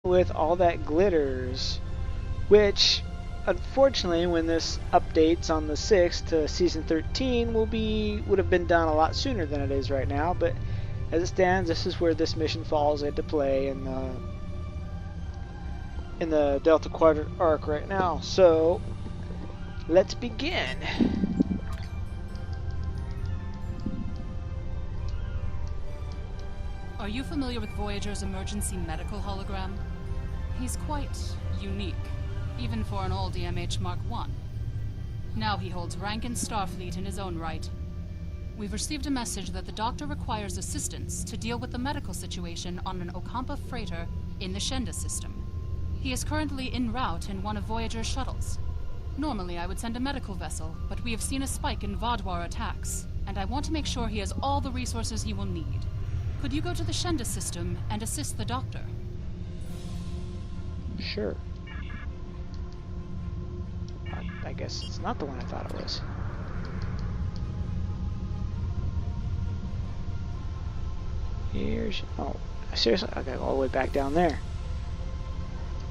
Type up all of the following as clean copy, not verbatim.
with All That Glitters, which unfortunately when this updates on the 6th to season 13 would have been done a lot sooner than it is right now, but as it stands, this is where this mission falls into play in the Delta Quadrant arc right now. So let's begin. Are you familiar with Voyager's emergency medical hologram? He's quite unique, even for an old EMH Mark I. Now he holds rank in Starfleet in his own right. We've received a message that the Doctor requires assistance to deal with the medical situation on an Ocampa freighter in the Shenda system. He is currently en route in one of Voyager's shuttles. Normally I would send a medical vessel, but we have seen a spike in Vaadwaur attacks, and I want to make sure he has all the resources he will need. Could you go to the Shenda system and assist the Doctor? Sure. I guess it's not the one I thought it was. Here's... oh, seriously? Okay, all the way back down there.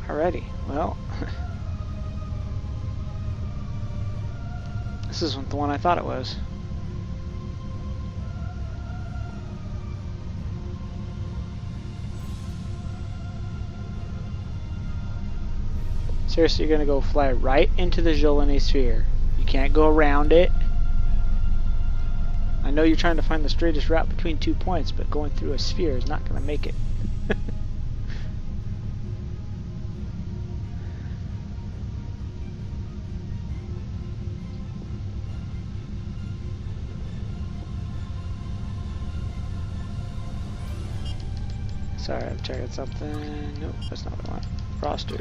Alrighty, well... this isn't the one I thought it was. Seriously, you're gonna go fly right into the Jolene sphere. You can't go around it. I know you're trying to find the straightest route between 2 points, but going through a sphere is not gonna make it. Sorry, I'm checking something. Nope, that's not what I want. Roster.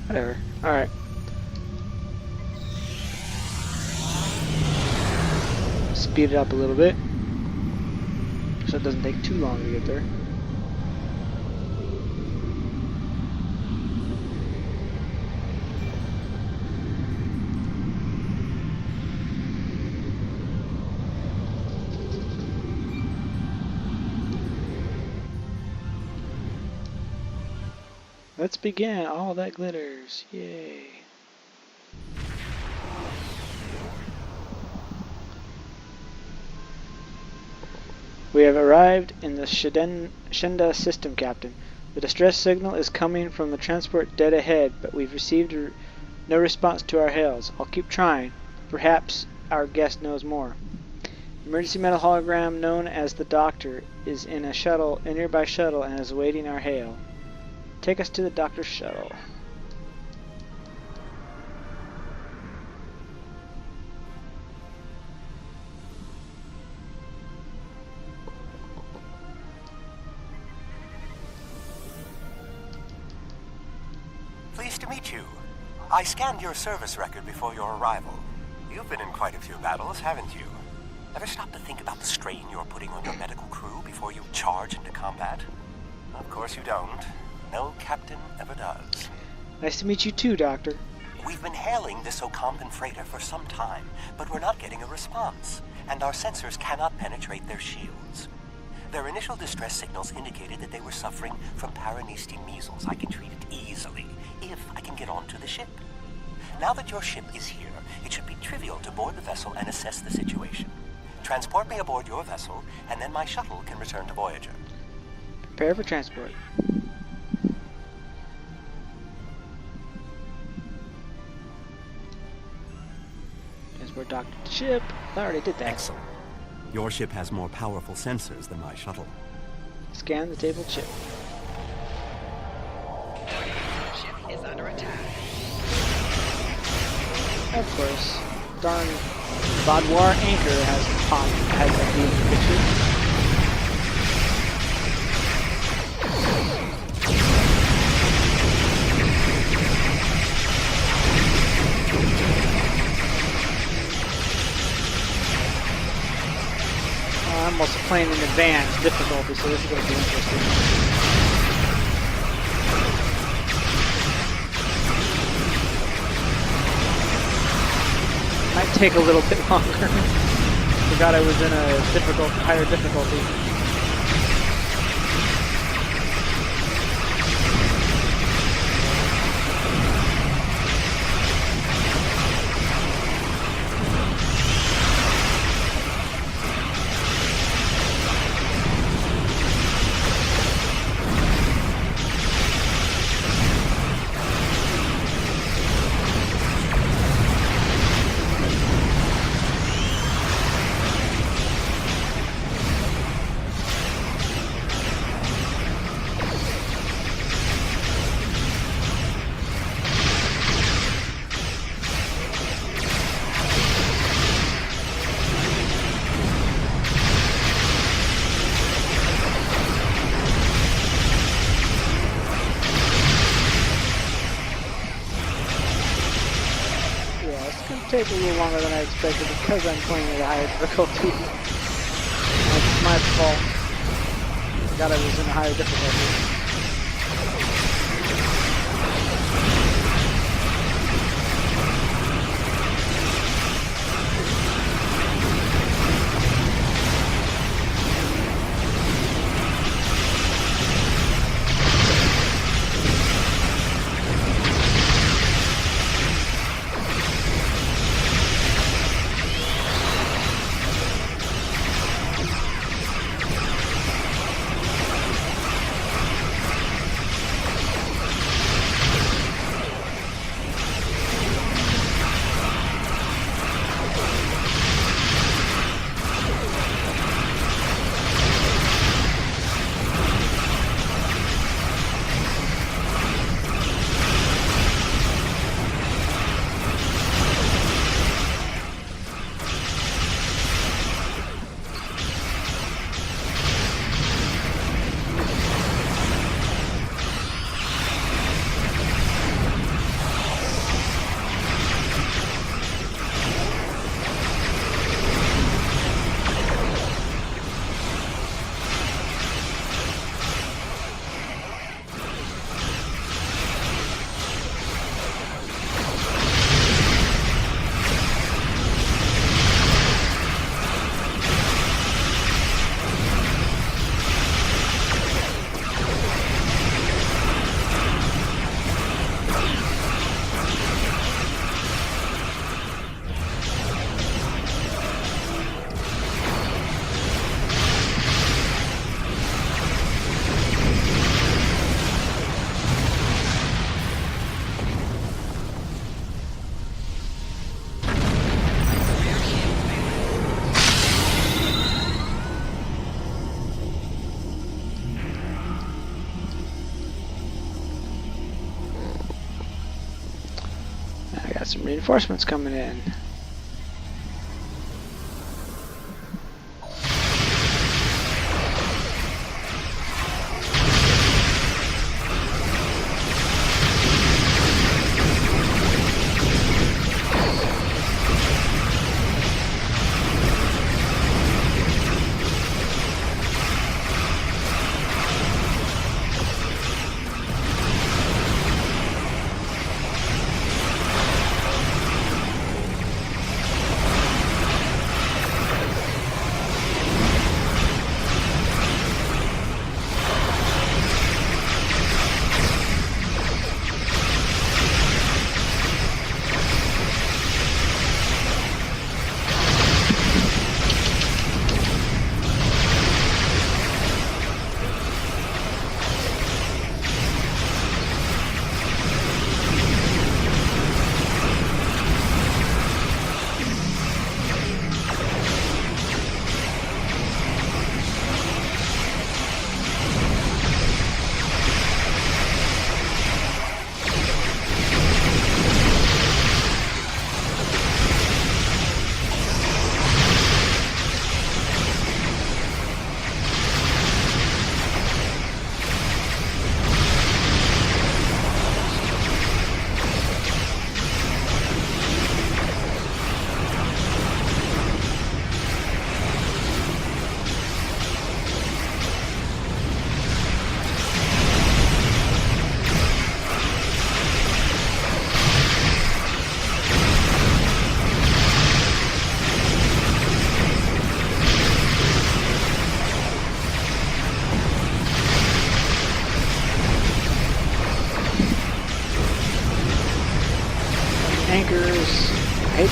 Whatever. Alright. Speed it up a little bit so it doesn't take too long to get there. Let's begin. All that glitters. Yay. We have arrived in the Shenda system, Captain. The distress signal is coming from the transport dead ahead, but we've received no response to our hails. I'll keep trying. Perhaps our guest knows more. Emergency medical hologram known as the Doctor is in a nearby shuttle and is awaiting our hail. Take us to the Doctor's shuttle. Pleased to meet you. I scanned your service record before your arrival. You've been in quite a few battles, haven't you? Ever stop to think about the strain you're putting on your medical crew before you charge into combat? Of course you don't. No captain ever does. Nice to meet you too, Doctor. We've been hailing this Ocampan freighter for some time, but we're not getting a response, and our sensors cannot penetrate their shields. Their initial distress signals indicated that they were suffering from Paranesti measles. I can treat it easily, if I can get onto the ship. Now that your ship is here, it should be trivial to board the vessel and assess the situation. Transport me aboard your vessel, and then my shuttle can return to Voyager. Prepare for transport. Transport Doctor to ship. I already did that. Excellent. Your ship has more powerful sensors than my shuttle. Scan the table chip. Ship is under attack. Of course. Darn Vaadwaur anchor has a new picture. I'm also playing in advanced difficulty, so this is going to be interesting. Might take a little bit longer. Forgot I was in a higher difficulty. Take a little longer than I expected because I'm playing at a higher difficulty. That's my fault. Forgot I was in a higher difficulty. Got some reinforcements coming in.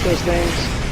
those things.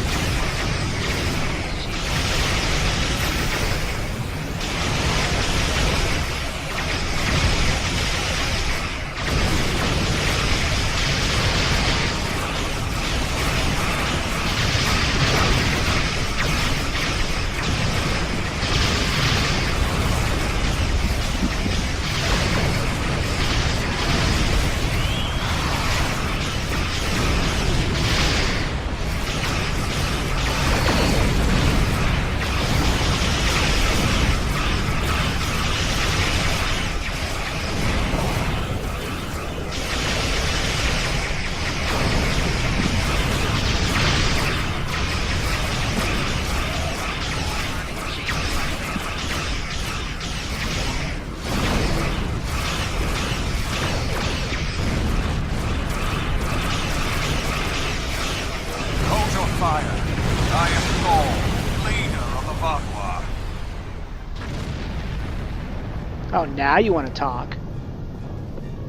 Oh, now you want to talk.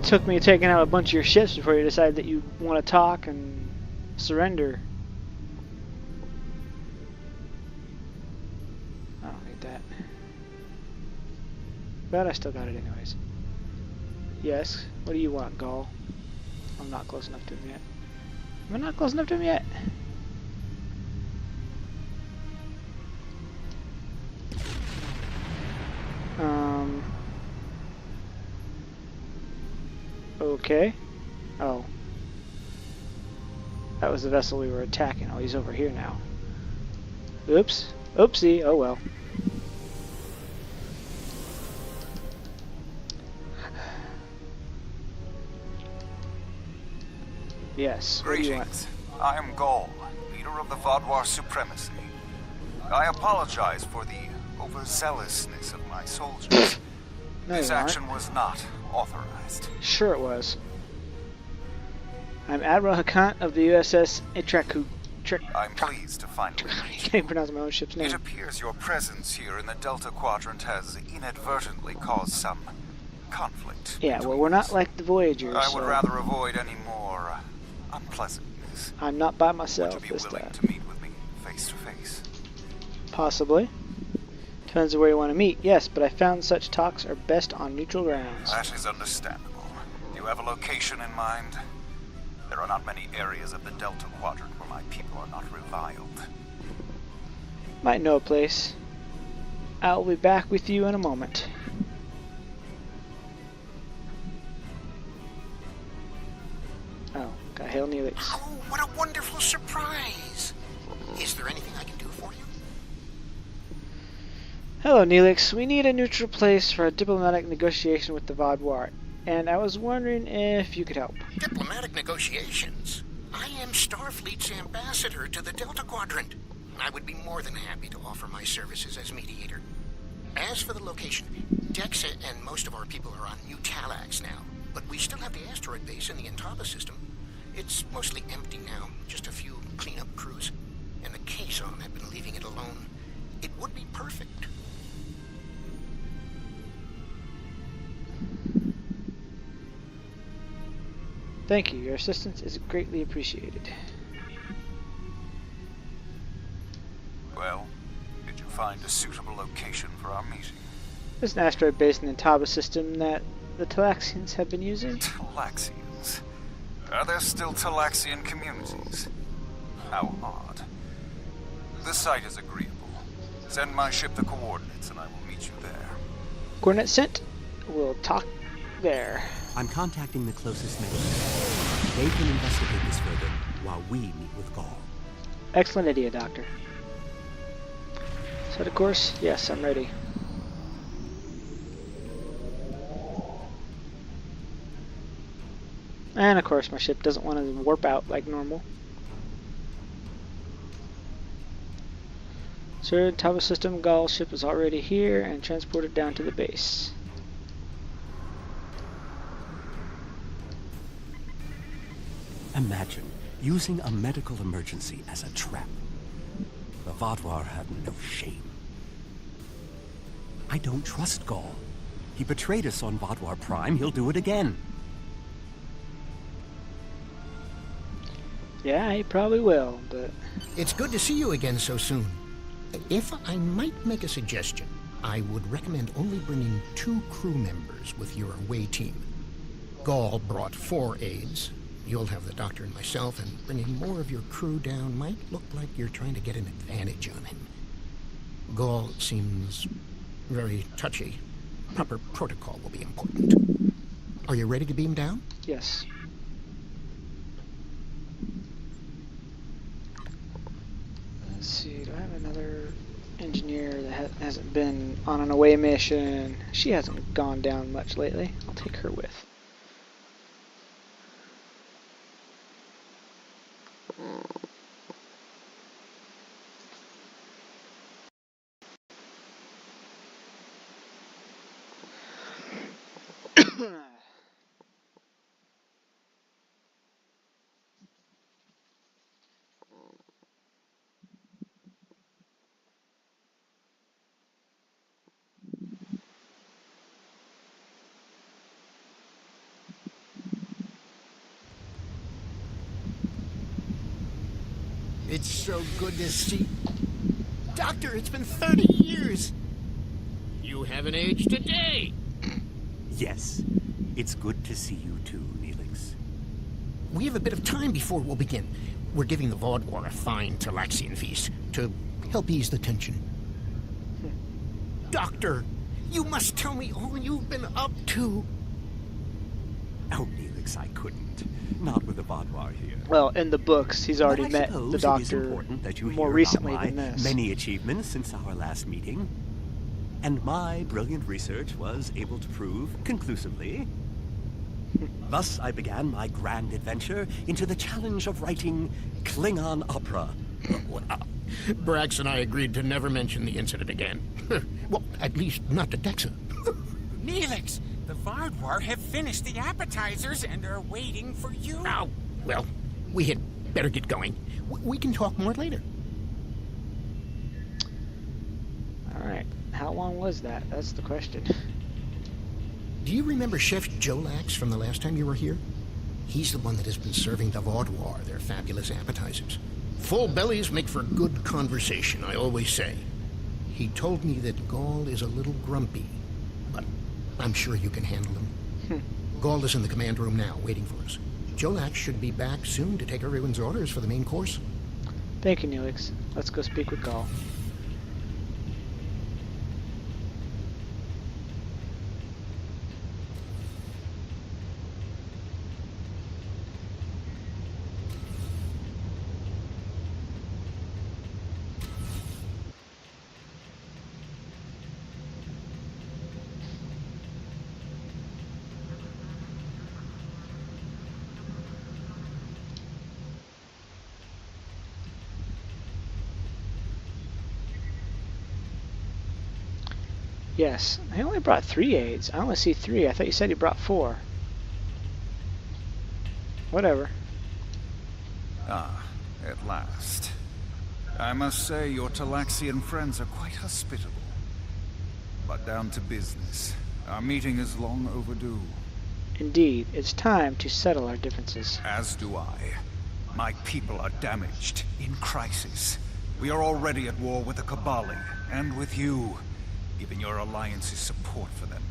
Took me taking out a bunch of your ships before you decided that you want to talk and surrender. I don't need that. But I still got it anyways. Yes, what do you want, Gaul? I'm not close enough to him yet. Am I not close enough to him yet? Okay. Oh. That was the vessel we were attacking. Oh, he's over here now. Oops. Oopsie. Oh well. Yes. What do you want? Greetings. I am Gaul, leader of the Vaudois supremacy. I apologize for the overzealousness of my soldiers. No, This you aren't. action was not authorized. Sure it was. I'm Admiral Hakant of the USS Itraku. I'm pleased to finally I meet can't you. even pronounce my own ship's It name. appears your presence here in the Delta Quadrant has inadvertently caused some conflict. Yeah, well, between we're not us. like the Voyagers. I would so rather avoid any more unpleasantness. I'm not by Would you myself be this willing time. to meet with me face to face? Possibly. Depends on where you want to meet. Yes, but I found such talks are best on neutral grounds. That is understandable. Do you have a location in mind? There are not many areas of the Delta Quadrant where my people are not reviled. Might know a place. I'll be back with you in a moment. Oh, got Hail Neelix. Oh, what a wonderful surprise! Is there anything I can do for you? Hello, Neelix. We need a neutral place for a diplomatic negotiation with the Vaudois, and I was wondering if you could help. Diplomatic negotiations? I am Starfleet's ambassador to the Delta Quadrant. I would be more than happy to offer my services as mediator. As for the location, Dexa and most of our people are on New Talax now, but we still have the asteroid base in the Intaba system. It's mostly empty now, just a few cleanup crews, and the Kazon have been leaving it alone. It would be perfect. Thank you. Your assistance is greatly appreciated. Well, did you find a suitable location for our meeting? There's an asteroid base in the Intaba system that the Talaxians have been using. Talaxians? Are there still Talaxian communities? How odd. The site is agreeable. Send my ship the coordinates and I will meet you there. Coordinates sent. We'll talk there. I'm contacting the closest neighbors. They can investigate this further while we meet with Gaul. Excellent idea, Doctor. Set a course? Yes, I'm ready. And of course my ship doesn't want to warp out like normal. Sir, Intaba system, Gaul ship is already here and transported down to the base. Imagine using a medical emergency as a trap. The Vaudois have no shame. I don't trust Gaul. He betrayed us on Vaudois Prime. He'll do it again. Yeah, he probably will, but... It's good to see you again so soon. If I might make a suggestion, I would recommend only bringing 2 crew members with your away team. Gall brought 4 aides. You'll have the doctor and myself, and bringing more of your crew down might look like you're trying to get an advantage on him. Gall seems very touchy. Proper protocol will be important. Are you ready to beam down? Yes. Let's see, do I have another engineer that hasn't been on an away mission? She hasn't gone down much lately. I'll take her with. It's so good to see... Doctor, it's been 30 years! You haven't aged a day! Yes, it's good to see you too, Neelix. We have a bit of time before we'll begin. We're giving the Vaudwar a fine Talaxian feast to help ease the tension. Doctor, you must tell me all you've been up to. Oh, Neelix, I couldn't. Not with the Vaudwar here. Well, in the books, he's already met the It is doctor important that you more hear recently about than my this. many achievements since our last meeting. And my brilliant research was able to prove conclusively. Thus, I began my grand adventure into the challenge of writing Klingon opera. Brax and I agreed to never mention the incident again. Well, at least not to Dexa. Neelix, the Vaudwar have finished the appetizers and are waiting for you. Oh, well, we had better get going. We can talk more later. Alright, how long was that? That's the question. Do you remember Chef Jolax from the last time you were here? He's the one that has been serving the Vaudwar their fabulous appetizers. Full bellies make for good conversation, I always say. He told me that Gall is a little grumpy, but I'm sure you can handle him. Gall is in the command room now, waiting for us. Jolax should be back soon to take everyone's orders for the main course. Thank you, Neelix. Let's go speak with Gall. Yes, I only brought 3 aids. I only see 3. I thought you said you brought 4. Whatever. Ah, at last. I must say your Talaxian friends are quite hospitable. But down to business. Our meeting is long overdue. Indeed, it's time to settle our differences. As do I. My people are damaged, in crisis. We are already at war with the Cabali, and with you, giving your alliance's support for them.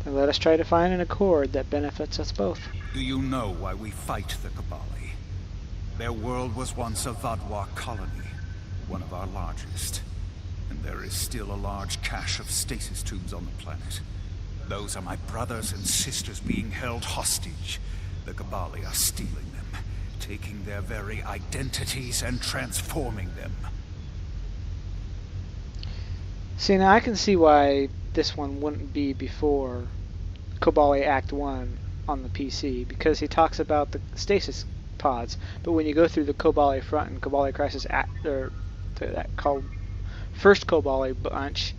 Then let us try to find an accord that benefits us both. Do you know why we fight the Cabali? Their world was once a Vaudwar colony, one of our largest. And there is still a large cache of stasis tubes on the planet. Those are my brothers and sisters being held hostage. The Cabali are stealing them, taking their very identities and transforming them. See, now I can see why this one wouldn't be before Cabali Act 1 on the PC, because he talks about the stasis pods, but when you go through the Cabali Front and Cabali Crisis Act, or that first Cabali bunch,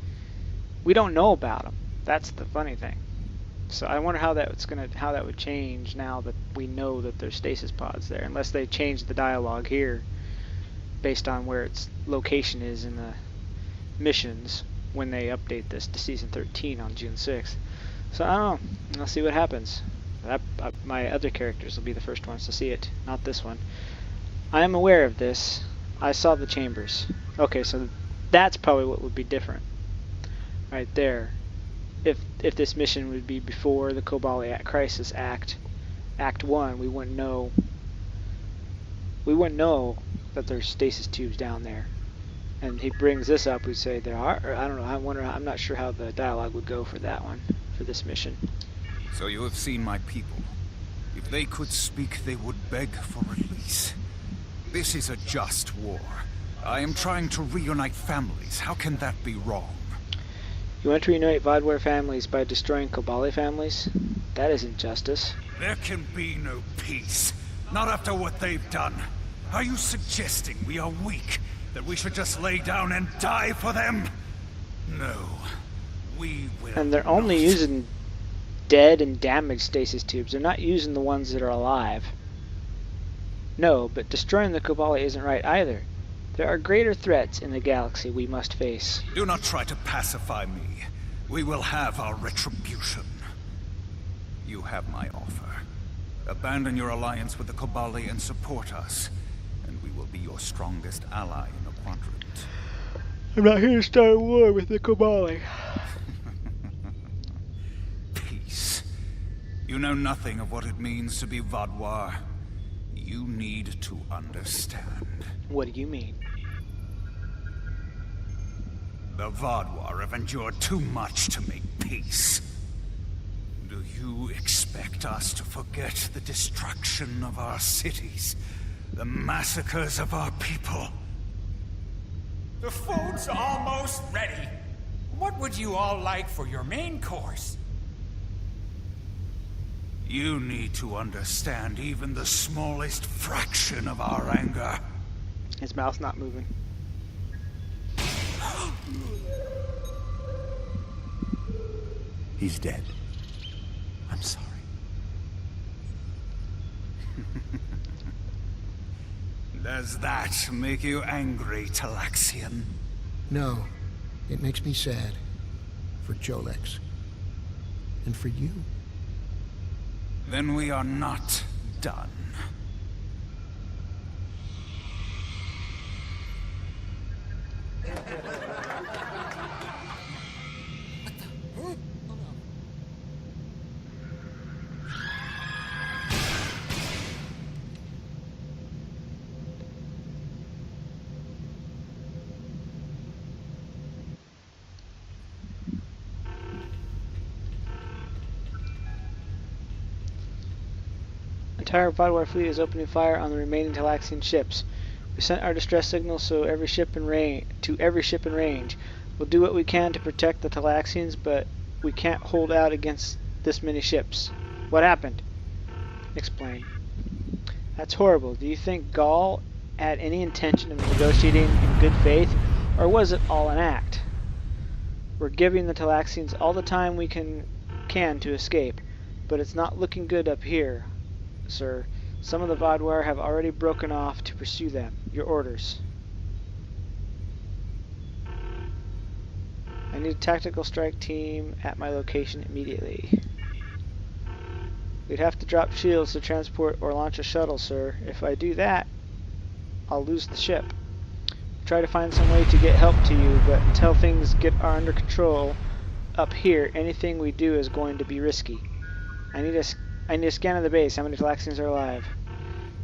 we don't know about them. That's the funny thing. So I wonder how that would change now that we know that there's stasis pods there, unless they change the dialogue here based on where its location is in the missions when they update this to Season 13 on June 6th. So I don't know. I'll see what happens. My other characters will be the first ones to see it, not this one. I am aware of this. I saw the chambers. Okay, so that's probably what would be different. Right there. If this mission would be before the Kobali Crisis Act 1, we wouldn't know that there's stasis tubes down there. And he brings this up, we say there are, or I don't know, I'm not sure how the dialogue would go for that one, for this mission. So you have seen my people. If they could speak, they would beg for release. This is a just war. I am trying to reunite families. How can that be wrong? You want to reunite Vodwar families by destroying Kobali families? That isn't justice. There can be no peace. Not after what they've done. Are you suggesting we are weak? That we should just lay down and die for them? No. We will And they're only using dead and damaged stasis tubes. They're not using the ones that are alive. No, but destroying the Kobali isn't right either. There are greater threats in the galaxy we must face. Do not try to pacify me. We will have our retribution. You have my offer. Abandon your alliance with the Kobali and support us, and we will be your strongest ally in the Quadrant. I'm not here to start a war with the Kobali. Peace. You know nothing of what it means to be Vodwar. You need to understand. What do you mean? The Vodwar have endured too much to make peace. Do you expect us to forget the destruction of our cities? The massacres of our people? The food's almost ready. What would you all like for your main course? You need to understand even the smallest fraction of our anger. His mouth's not moving. He's dead. I'm sorry. Does that make you angry, Talaxian? No, it makes me sad. For Jolex. And for you. Then we are not done. Entire Vodwar fleet is opening fire on the remaining Talaxian ships. We sent our distress signal to every ship in range. We'll do what we can to protect the Talaxians, but we can't hold out against this many ships. What happened? Explain. That's horrible. Do you think Gaul had any intention of negotiating in good faith, or was it all an act? We're giving the Talaxians all the time we can to escape, but it's not looking good up here, sir. Some of the Vodwar have already broken off to pursue them. Your orders. I need a tactical strike team at my location immediately. We'd have to drop shields to transport or launch a shuttle, sir. If I do that, I'll lose the ship. Try to find some way to get help to you, but until things are under control up here, anything we do is going to be risky. I need a scan of the base. How many Talaxians are alive?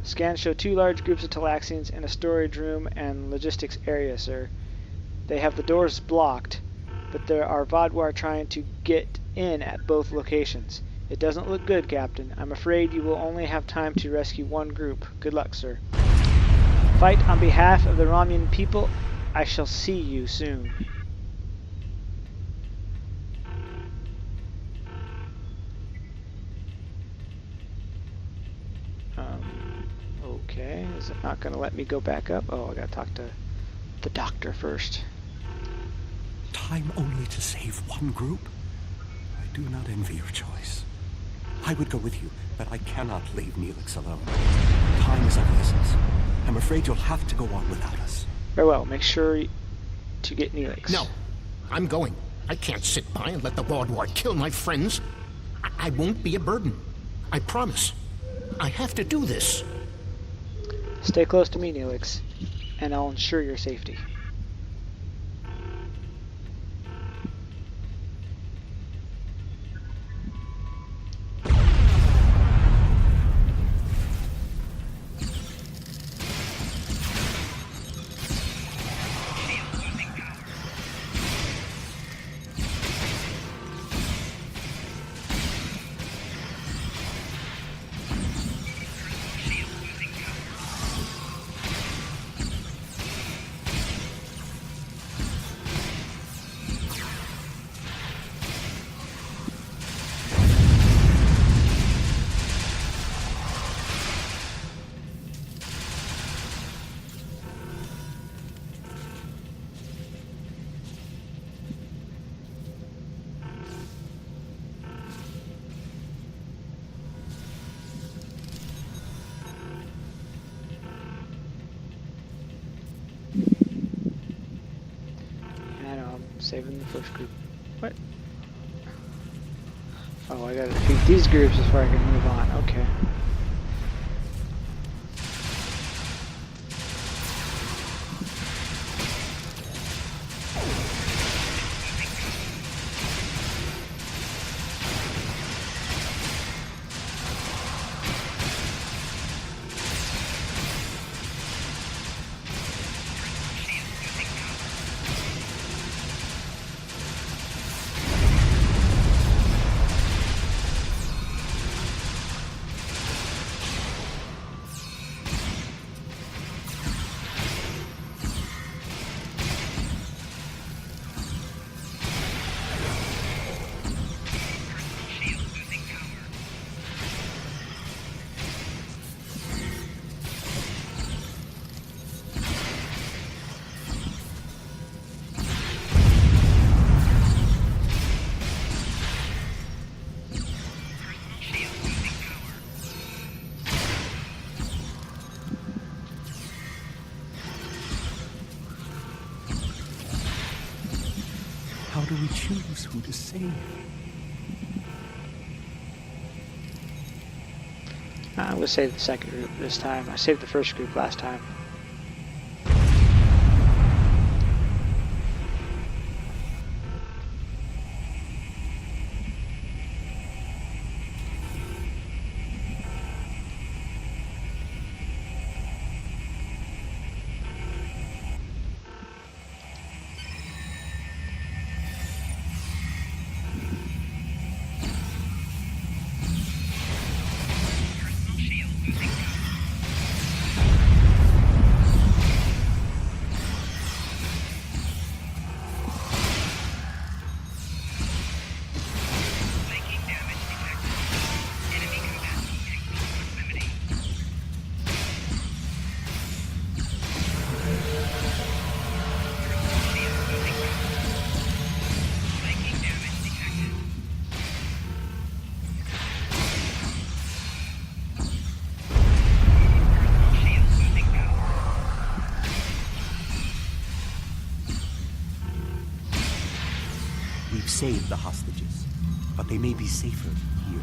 Scans show 2 large groups of Talaxians in a storage room and logistics area, sir. They have the doors blocked, but there are Vodwar trying to get in at both locations. It doesn't look good, Captain. I'm afraid you will only have time to rescue one group. Good luck, sir. Fight on behalf of the Romulan people. I shall see you soon. Okay, is it not going to let me go back up? Oh, I got to talk to the doctor first. Time only to save one group? I do not envy your choice. I would go with you, but I cannot leave Neelix alone. Time is of the essence. I'm afraid you'll have to go on without us. Very well, make sure to get Neelix. No, I'm going. I can't sit by and let the Vodwar kill my friends. I won't be a burden. I promise. I have to do this. Stay close to me, Neelix, and I'll ensure your safety. Saving the first group. What? Oh, I gotta defeat these groups before I can move on. Okay. How do we choose who to save? I'm gonna save the second group this time. I saved the first group last time. We've saved the hostages, but they may be safer here.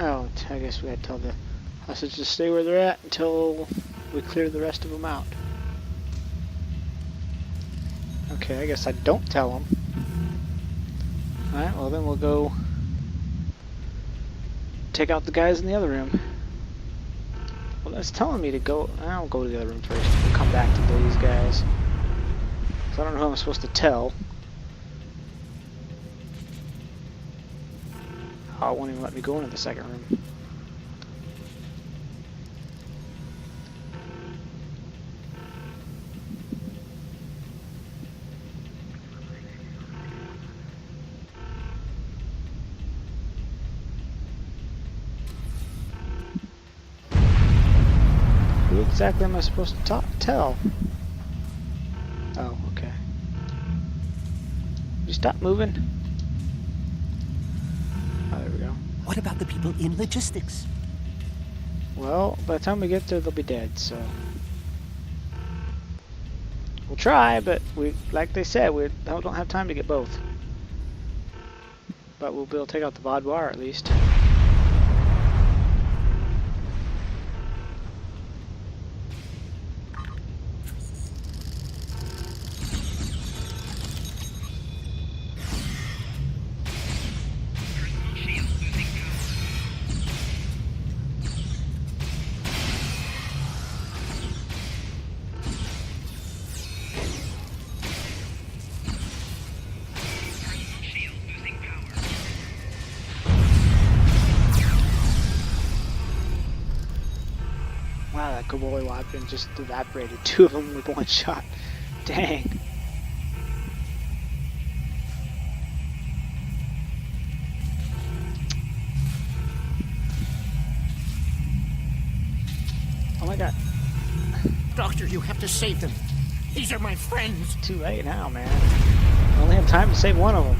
Oh, I guess we had to tell the hostages to stay where they're at until we clear the rest of them out. Okay, I guess I don't tell them. Alright, well then we'll go take out the guys in the other room. Well, that's telling me to go. I'll go to the other room first. We'll come back to these guys. So I don't know who I'm supposed to tell. Oh, it won't even let me go into the second room. Who exactly am I supposed to tell? Oh, okay. Just stop moving? Oh, there we go. What about the people in logistics? Well, by the time we get there, they'll be dead, so... We'll try, but like they said, we don't have time to get both. But we'll be able to take out the Vaudoir at least. Wow, that Kabuli weapon just evaporated 2 of them with 1 shot. Dang. Oh my god. Doctor, you have to save them. These are my friends. Too late now, man. I only have time to save 1 of them.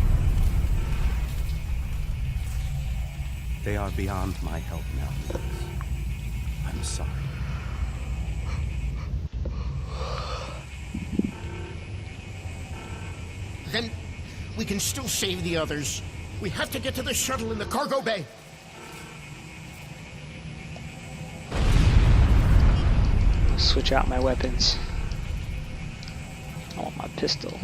They are beyond my help now. I'm sorry. Then we can still save the others. We have to get to the shuttle in the cargo bay. I'll switch out my weapons. I want my pistol.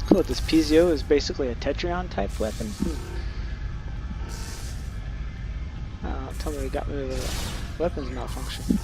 Cool, this PZO is basically a Tetrion type weapon. Tell me we got rid of the weapons malfunction.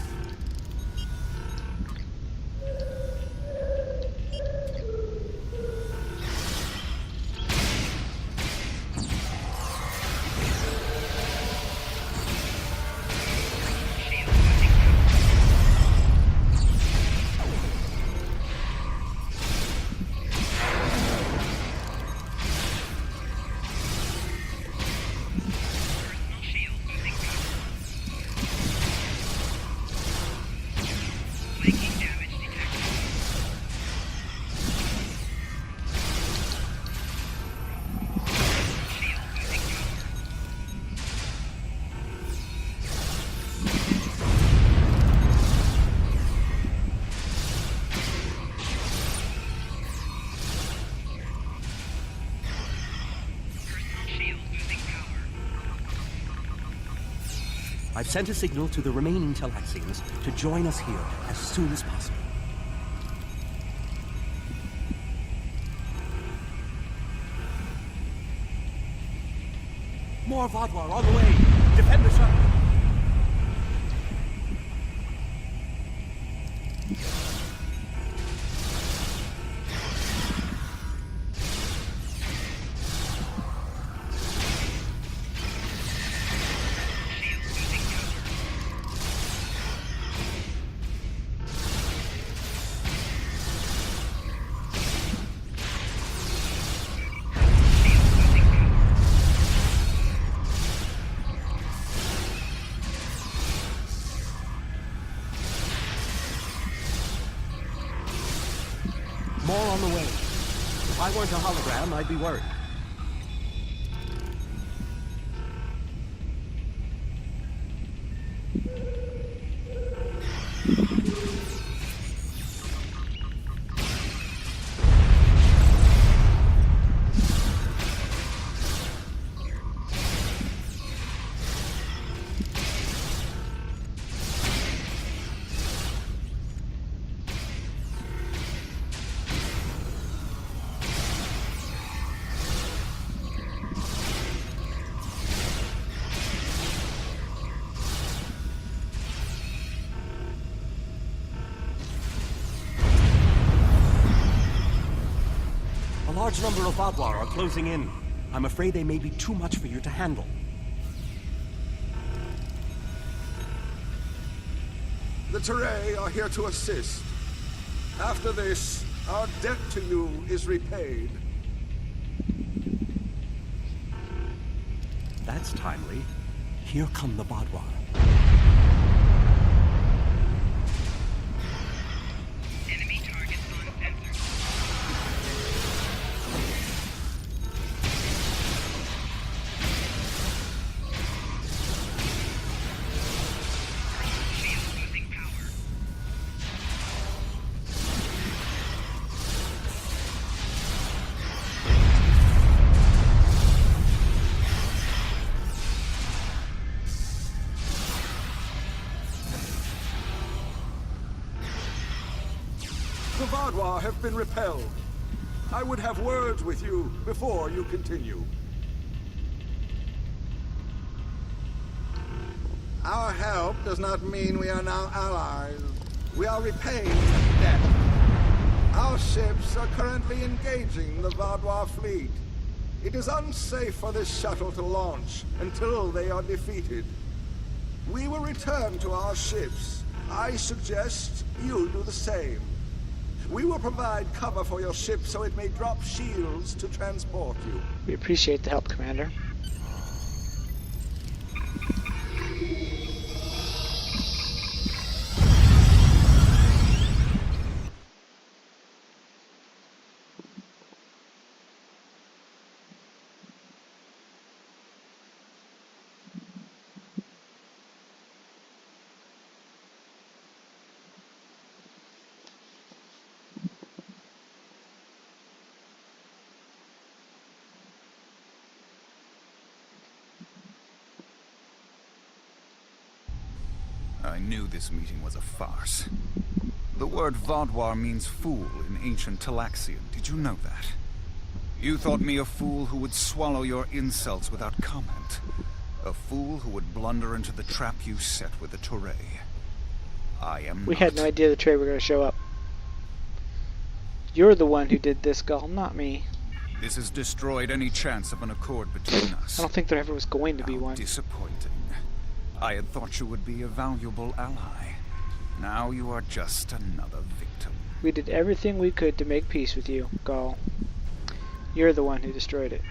I've sent a signal to the remaining Talaxians to join us here as soon as possible. More Vaudoir on the way! Defend the shuttle! More on the way. If I weren't a hologram, I'd be worried. A large number of Vadwar are closing in. I'm afraid they may be too much for you to handle. The Teray are here to assist. After this, our debt to you is repaid. That's timely. Here come the Vadwar. Enemy targets on sensor. Shield losing power. The Vadwar have been repelled. I would have words with you before you continue. Our help does not mean we are now allies. We are repaying the debt. Our ships are currently engaging the Vadwar fleet. It is unsafe for this shuttle to launch until they are defeated. We will return to our ships. I suggest you do the same. We will provide cover for your ship so it may drop shields to transport you. We appreciate the help, Commander. I knew this meeting was a farce. The word Vadwar means fool in ancient Talaxian. Did you know that? You thought me a fool who would swallow your insults without comment. A fool who would blunder into the trap you set with the Teray. I am We not. had no idea the Teray were going to show up. You're the one who did this, Gull, not me. This has destroyed any chance of an accord between us. I don't think there ever was going to be How one. disappointing. I had thought you would be a valuable ally. Now you are just another victim. We did everything we could to make peace with you, Gull. You're the one who destroyed it.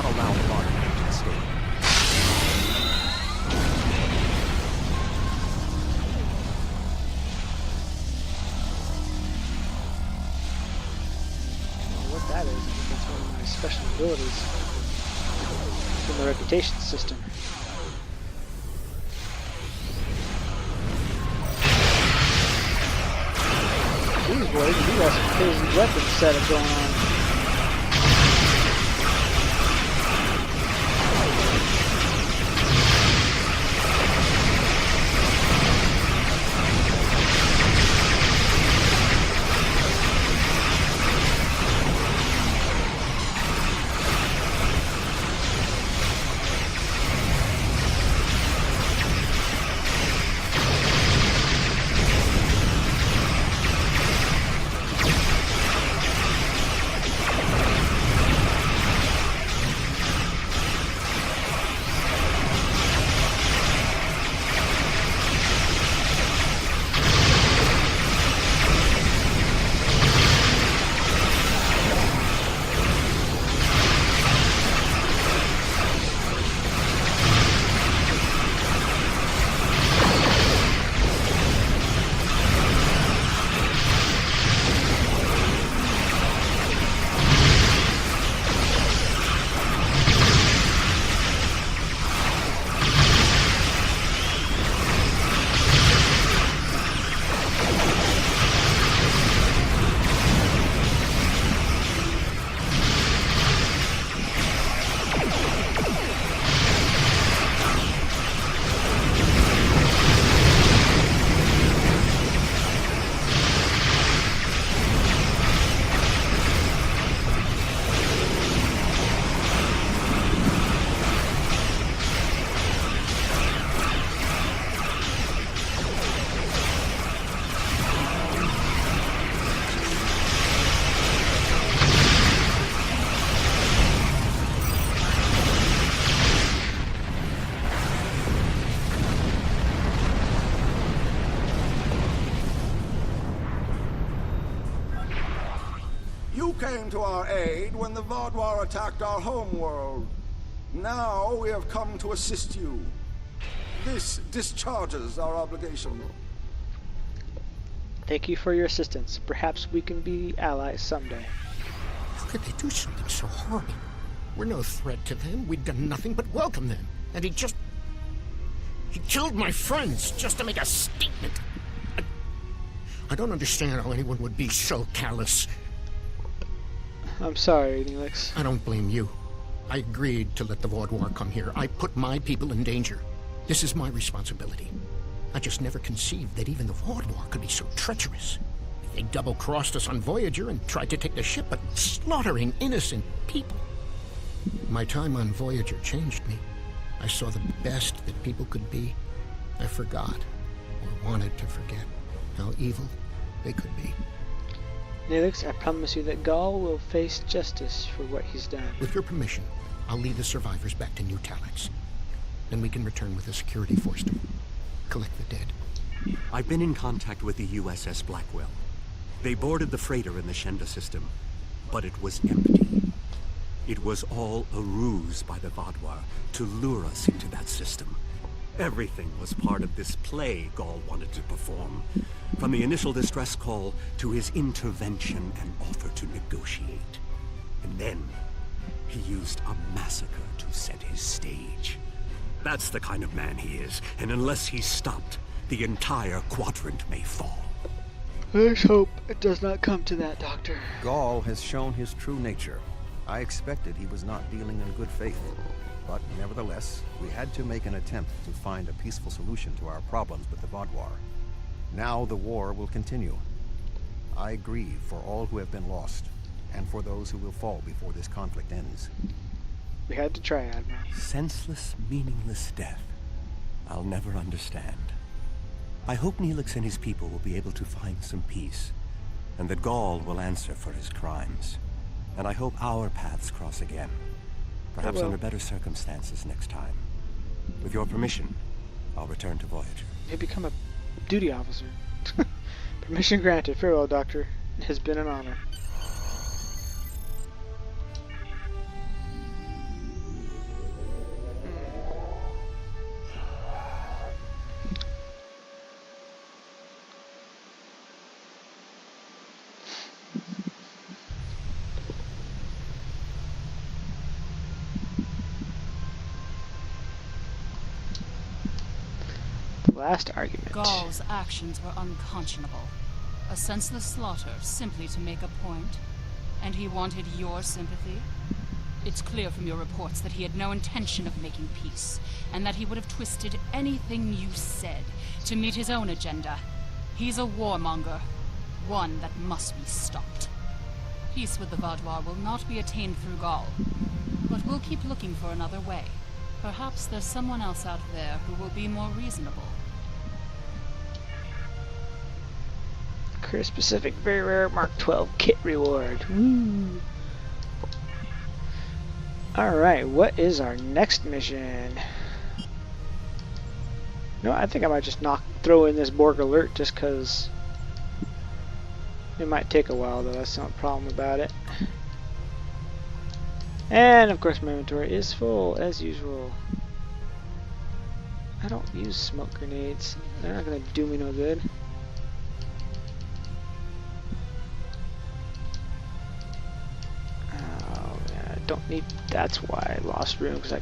allow the body to escape. What that is, I think that's one of my special abilities from the reputation system. These boys, we got some crazy weapon setup going on. You came to our aid when the Vaadwaur attacked our homeworld. Now we have come to assist you. This discharges our obligation. Thank you for your assistance. Perhaps we can be allies someday. How could they do something so horrible? We're no threat to them. We've done nothing but welcome them. And he killed my friends just to make a statement. I don't understand how anyone would be so callous. I'm sorry, Neelix. I don't blame you. I agreed to let the Vaadwaur come here. I put my people in danger. This is my responsibility. I just never conceived that even the Vaadwaur could be so treacherous. They double-crossed us on Voyager and tried to take the ship, but slaughtering innocent people. My time on Voyager changed me. I saw the best that people could be. I forgot, or wanted to forget, how evil they could be. Neelix, I promise you that Gaul will face justice for what he's done. With your permission, I'll lead the survivors back to New Talax. Then we can return with a security force to collect the dead. I've been in contact with the USS Blackwell. They boarded the freighter in the Shenda system, but it was empty. It was all a ruse by the Vaadwaur to lure us into that system. Everything was part of this play Gaul wanted to perform. From the initial distress call to his intervention and offer to negotiate. And then, he used a massacre to set his stage. That's the kind of man he is, and unless he's stopped, the entire quadrant may fall. Let's hope it does not come to that, Doctor. Gaul has shown his true nature. I expected he was not dealing in good faith. But nevertheless, we had to make an attempt to find a peaceful solution to our problems with the Vaadwaur. Now the war will continue. I grieve for all who have been lost, and for those who will fall before this conflict ends. We had to try, Admiral. Senseless, meaningless death. I'll never understand. I hope Neelix and his people will be able to find some peace, and that Gaul will answer for his crimes. And I hope our paths cross again. Perhaps under better circumstances next time. With your permission, I'll return to Voyager. You become a duty officer. Permission granted. Farewell, Doctor. It has been an honor. last argument. Gaul's actions were unconscionable. A senseless slaughter simply to make a point. And he wanted your sympathy? It's clear from your reports that he had no intention of making peace, and that he would have twisted anything you said to meet his own agenda. He's a warmonger, one that must be stopped. Peace with the Vaudois will not be attained through Gaul, but we'll keep looking for another way. Perhaps there's someone else out there who will be more reasonable. Career specific, very rare Mark 12 kit reward. Woo! Alright, what is our next mission? No, I think I might just throw in this Borg alert just because it might take a while, though. That's not a problem about it. And of course my inventory is full as usual. I don't use smoke grenades. They're not gonna do me no good. Oh yeah, I don't need. That's why I lost room, because I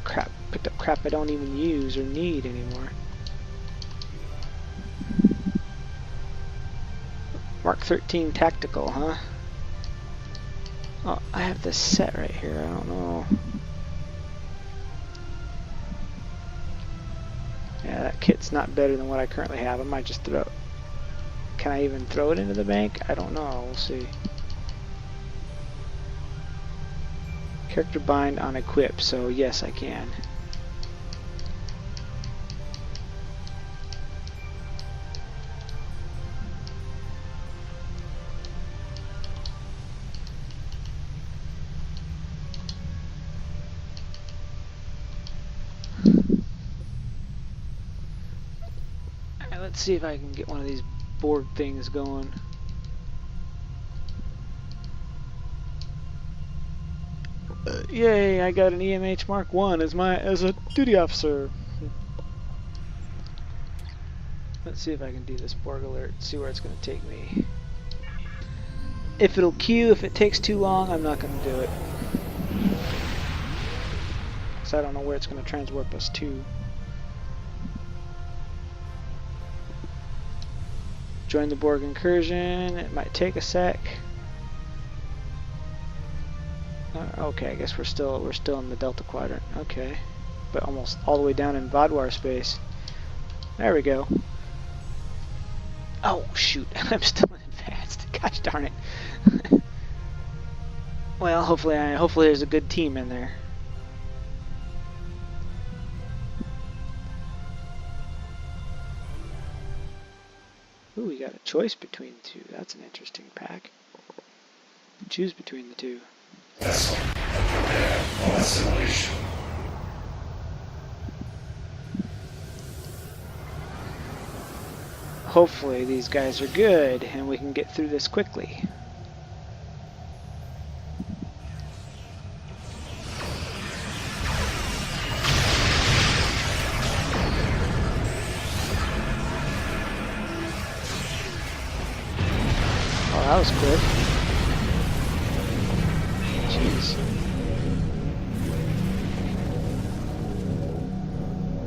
picked up crap I don't even use or need anymore. Mark 13 tactical, huh? Oh, I have this set right here. I don't know. Yeah, that kit's not better than what I currently have. I might just throw it. Can I even throw it into the bank? I don't know. We'll see. Character bind on equip, so yes, I can. Let's see if I can get one of these Borg things going. Yay! I got an EMH Mark 1 as a duty officer. Let's see if I can do this Borg alert. See where it's going to take me. If it'll queue, if it takes too long, I'm not going to do it. Because I don't know where it's going to transwarp us to. Join the Borg incursion. It might take a sec. Okay, I guess we're still in the Delta Quadrant. Okay, but almost all the way down in Vaudois space. There we go. Oh shoot! I'm still in advanced. Gosh darn it. Well, hopefully there's a good team in there. Ooh, we got a choice between the two. That's an interesting pack. Choose between the two. Vessel, prepare for assimilation. Hopefully these guys are good and we can get through this quickly. That was quick. Jeez.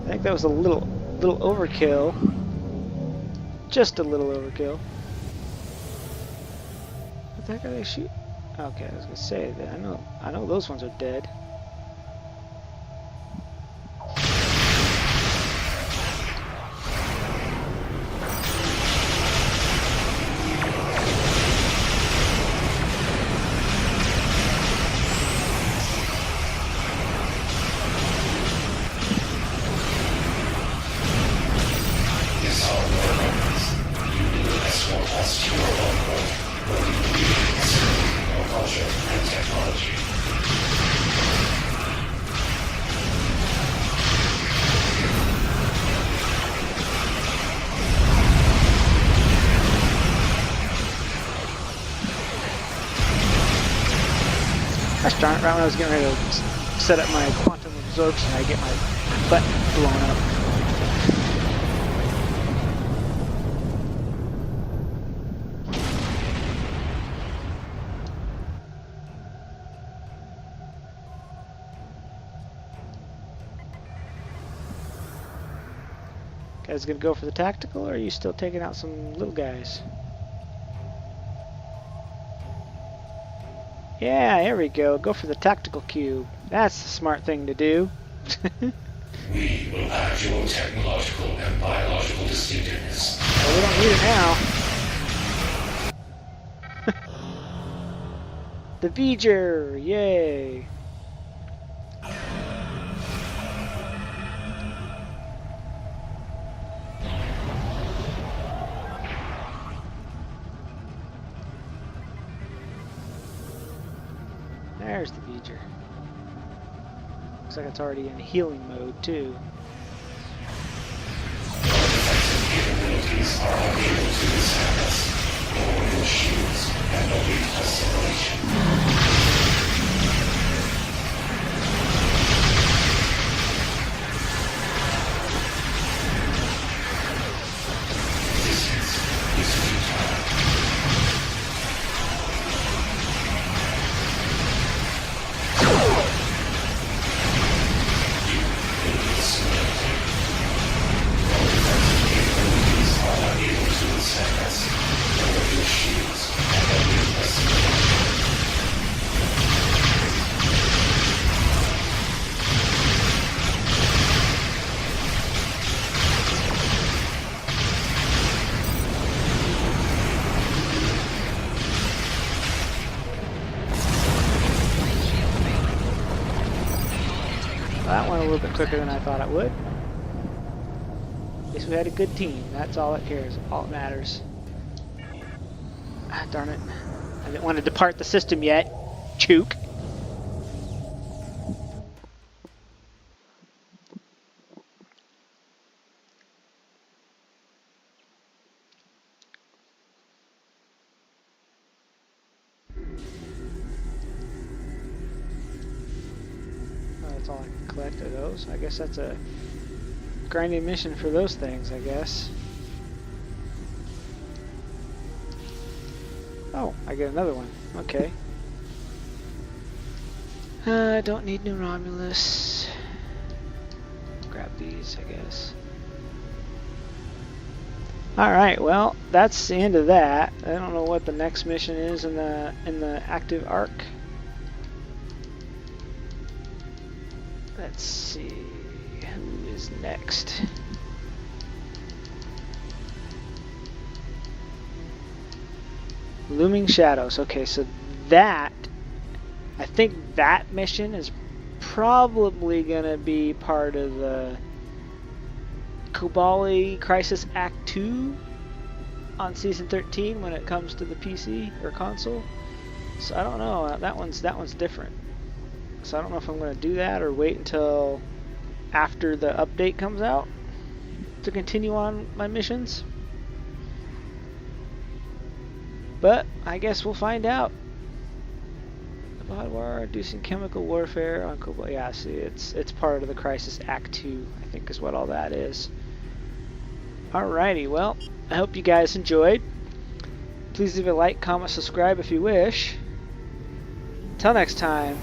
I think that was a little overkill. Just a little overkill. What the heck are they shooting? Okay, I was gonna say that I know those ones are dead. Gosh darn it, right when I was getting ready to set up my quantum absorption, I get my butt blown up. guys gonna go for the tactical, or are you still taking out some little guys? Yeah, here we go. Go for the tactical cube. That's the smart thing to do. We will add your technological and biological distinctiveness. Well, we don't need it now. The V'ger! Yay! There's the V'ger. Looks like it's already in healing mode, too. Capabilities are unable to withstand us. No real shields and no lethal separation. Resistance is futile. That went a little bit quicker than I thought it would. At least we had a good team. That's all that cares. All that matters. Ah, darn it. I didn't want to depart the system yet. Chook. That's all I can collect of those. I guess that's a grinding mission for those things, I guess. Oh, I get another one. Okay. I don't need new Romulus. Grab these, I guess. Alright, well, that's the end of that. I don't know what the next mission is in the active arc. Let's see, who is next? Looming Shadows. Okay, so that, I think that mission is probably gonna be part of the Kubali Crisis Act 2 on Season 13 when it comes to the PC or console. So I don't know, that one's different. So I don't know if I'm going to do that or wait until after the update comes out to continue on my missions. But I guess we'll find out. The Bod War reducing chemical warfare on Kubali. Yeah, see, it's part of the Crisis Act 2, I think is what all that is. Alrighty, well, I hope you guys enjoyed. Please leave a like, comment, subscribe if you wish. Until next time.